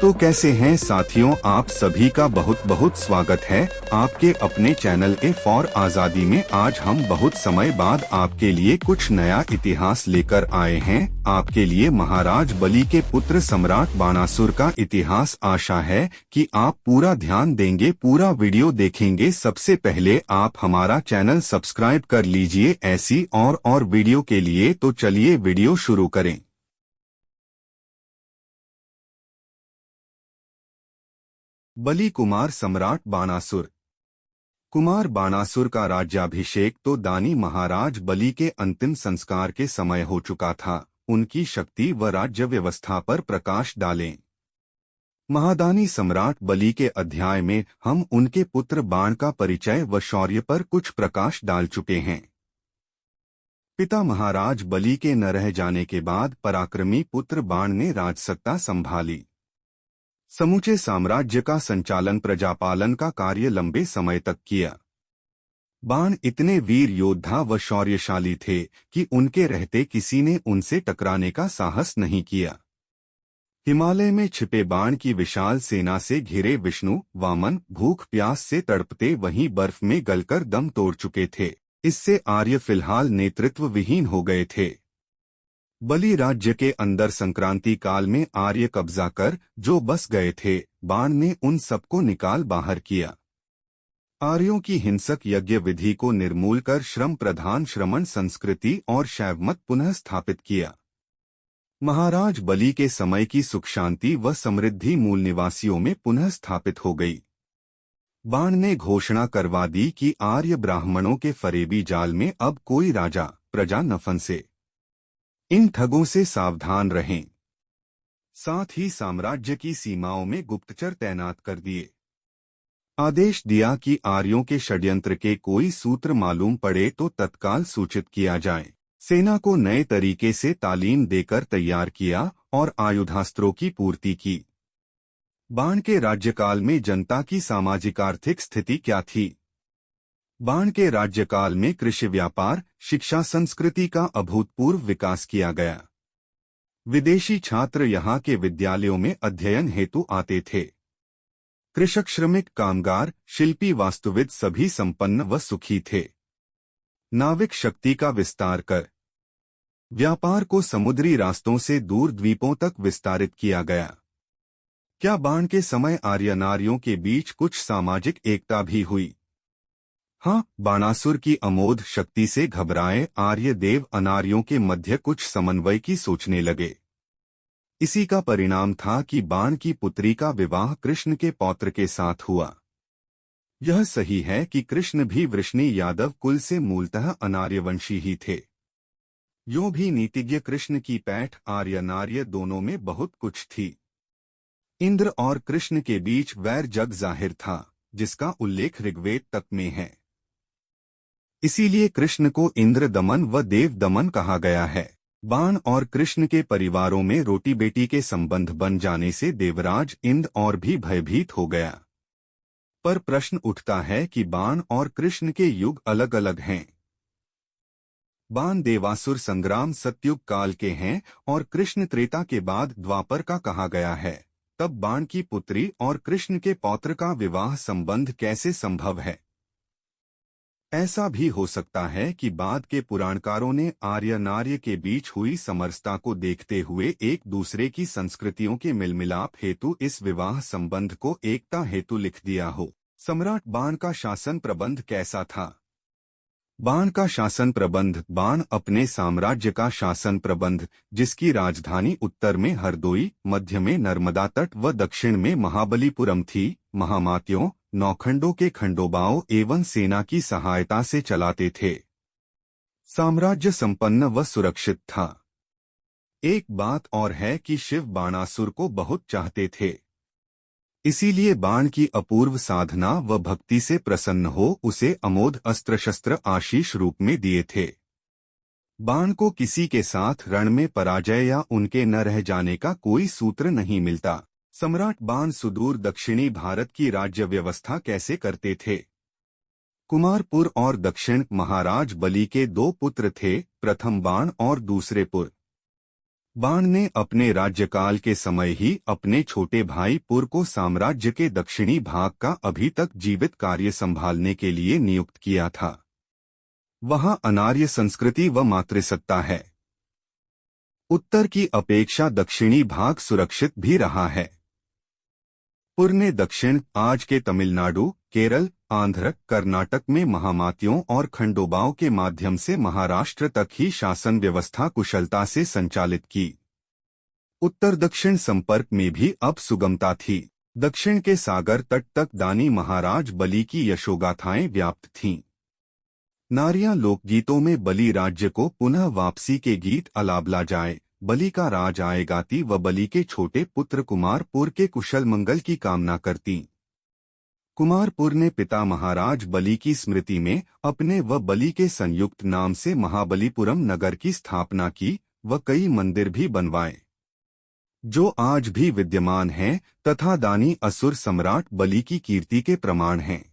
तो कैसे हैं साथियों, आप सभी का बहुत बहुत स्वागत है आपके अपने चैनल ए फॉर आज़ादी में। आज हम बहुत समय बाद आपके लिए कुछ नया इतिहास लेकर आए हैं। आपके लिए महाराज बलि के पुत्र सम्राट बाणासुर का इतिहास। आशा है कि आप पूरा ध्यान देंगे, पूरा वीडियो देखेंगे। सबसे पहले आप हमारा चैनल सब्सक्राइब कर लीजिए ऐसी और वीडियो के लिए। तो चलिए वीडियो शुरू करें। बलि कुमार सम्राट बाणासुर। कुमार बाणासुर का राज्याभिषेक तो दानी महाराज बलि के अंतिम संस्कार के समय हो चुका था। उनकी शक्ति व राज्य व्यवस्था पर प्रकाश डालें। महादानी सम्राट बलि के अध्याय में हम उनके पुत्र बाण का परिचय व शौर्य पर कुछ प्रकाश डाल चुके हैं। पिता महाराज बलि के न रह जाने के बाद पराक्रमी पुत्र बाण ने राजसत्ता संभाली। समूचे साम्राज्य का संचालन, प्रजापालन का कार्य लंबे समय तक किया। बाण इतने वीर योद्धा व शौर्यशाली थे कि उनके रहते किसी ने उनसे टकराने का साहस नहीं किया। हिमालय में छिपे बाण की विशाल सेना से घिरे विष्णु वामन भूख प्यास से तड़पते वहीं बर्फ में गलकर दम तोड़ चुके थे। इससे आर्य फिलहाल नेतृत्व विहीन हो गए थे। बलि राज्य के अंदर संक्रांति काल में आर्य कब्जा कर जो बस गए थे, बाण ने उन सबको निकाल बाहर किया। आर्यों की हिंसक यज्ञ विधि को निर्मूल कर श्रम प्रधान श्रमण संस्कृति और शैवमत पुनः स्थापित किया। महाराज बलि के समय की सुख शांति व समृद्धि मूल निवासियों में पुनः स्थापित हो गई। बाण ने घोषणा करवा दी कि आर्य ब्राह्मणों के फरेबी जाल में अब कोई राजा प्रजा न फंसे। इन ठगों से सावधान रहें। साथ ही साम्राज्य की सीमाओं में गुप्तचर तैनात कर दिए। आदेश दिया कि आर्यों के षड्यंत्र के कोई सूत्र मालूम पड़े तो तत्काल सूचित किया जाए। सेना को नए तरीके से तालीम देकर तैयार किया और आयुधास्त्रों की पूर्ति की। बाण के राज्यकाल में जनता की सामाजिक आर्थिक स्थिति क्या थी? बाण के राज्यकाल में कृषि, व्यापार, शिक्षा, संस्कृति का अभूतपूर्व विकास किया गया। विदेशी छात्र यहाँ के विद्यालयों में अध्ययन हेतु आते थे। कृषक, श्रमिक, कामगार, शिल्पी, वास्तुविद सभी संपन्न व सुखी थे। नाविक शक्ति का विस्तार कर व्यापार को समुद्री रास्तों से दूर द्वीपों तक विस्तारित किया गया। क्या बाण के समय आर्य नारियों के बीच कुछ सामाजिक एकता भी हुई? हाँ, बाणासुर की अमोघ शक्ति से घबराए आर्य देव अनार्यों के मध्य कुछ समन्वय की सोचने लगे। इसी का परिणाम था कि बाण की पुत्री का विवाह कृष्ण के पौत्र के साथ हुआ। यह सही है कि कृष्ण भी वृष्णि यादव कुल से मूलतः अनार्यवंशी ही थे। यूं भी नीतिज्ञ कृष्ण की पैठ आर्य नार्य दोनों में बहुत कुछ थी। इंद्र और कृष्ण के बीच वैर जग जाहिर था, जिसका उल्लेख ऋग्वेद तक में है। इसीलिए कृष्ण को इंद्र दमन व देव दमन कहा गया है। बाण और कृष्ण के परिवारों में रोटी बेटी के संबंध बन जाने से देवराज इंद्र और भी भयभीत हो गया। पर प्रश्न उठता है कि बाण और कृष्ण के युग अलग अलग हैं। बाण देवासुर संग्राम सतयुग काल के हैं और कृष्ण त्रेता के बाद द्वापर का कहा गया है। तब बाण की पुत्री और कृष्ण के पौत्र का विवाह संबंध कैसे संभव है? ऐसा भी हो सकता है कि बाद के पुराणकारों ने आर्य नार्य के बीच हुई समरसता को देखते हुए एक दूसरे की संस्कृतियों के मिलमिलाप हेतु इस विवाह संबंध को एकता हेतु लिख दिया हो। सम्राट बाण का शासन प्रबंध कैसा था? बाण का शासन प्रबंध। बाण अपने साम्राज्य का शासन प्रबंध, जिसकी राजधानी उत्तर में हरदोई, मध्य में नर्मदा तट व दक्षिण में महाबलीपुरम थी, महामात्यों, नौखंडों के खंडोबाओं एवं सेना की सहायता से चलाते थे। साम्राज्य संपन्न व सुरक्षित था। एक बात और है कि शिव बाणासुर को बहुत चाहते थे। इसीलिए बाण की अपूर्व साधना व भक्ति से प्रसन्न हो उसे अमोघ अस्त्र शस्त्र आशीष रूप में दिए थे। बाण को किसी के साथ रण में पराजय या उनके न रह जाने का कोई सूत्र नहीं मिलता। सम्राट बाण सुदूर दक्षिणी भारत की राज्य व्यवस्था कैसे करते थे? कुमारपुर और दक्षिण महाराज बलि के दो पुत्र थे, प्रथम बाण और दूसरे पुर। बाण ने अपने राज्यकाल के समय ही अपने छोटे भाई पुर को साम्राज्य के दक्षिणी भाग का अभी तक जीवित कार्य संभालने के लिए नियुक्त किया था। वहां अनार्य संस्कृति व मातृसत्ता है। उत्तर की अपेक्षा दक्षिणी भाग सुरक्षित भी रहा है। पुर ने दक्षिण, आज के तमिलनाडु, केरल, आंध्र, कर्नाटक में महामातियों और खंडोबाओं के माध्यम से महाराष्ट्र तक ही शासन व्यवस्था कुशलता से संचालित की। उत्तर दक्षिण संपर्क में भी अब सुगमता थी। दक्षिण के सागर तट तक दानी महाराज बलि की यशोगाथाएं व्याप्त थीं। नारियां लोकगीतों में बलि राज्य को पुनः वापसी के गीत अलाबला जाए, बलि का राज आए गाती व बलि के छोटे पुत्र कुमारपुर के कुशल मंगल की कामना करती। कुमारपुर ने पिता महाराज बलि की स्मृति में अपने व बलि के संयुक्त नाम से महाबलीपुरम नगर की स्थापना की व कई मंदिर भी बनवाए, जो आज भी विद्यमान हैं तथा दानी असुर सम्राट बलि की कीर्ति के प्रमाण हैं।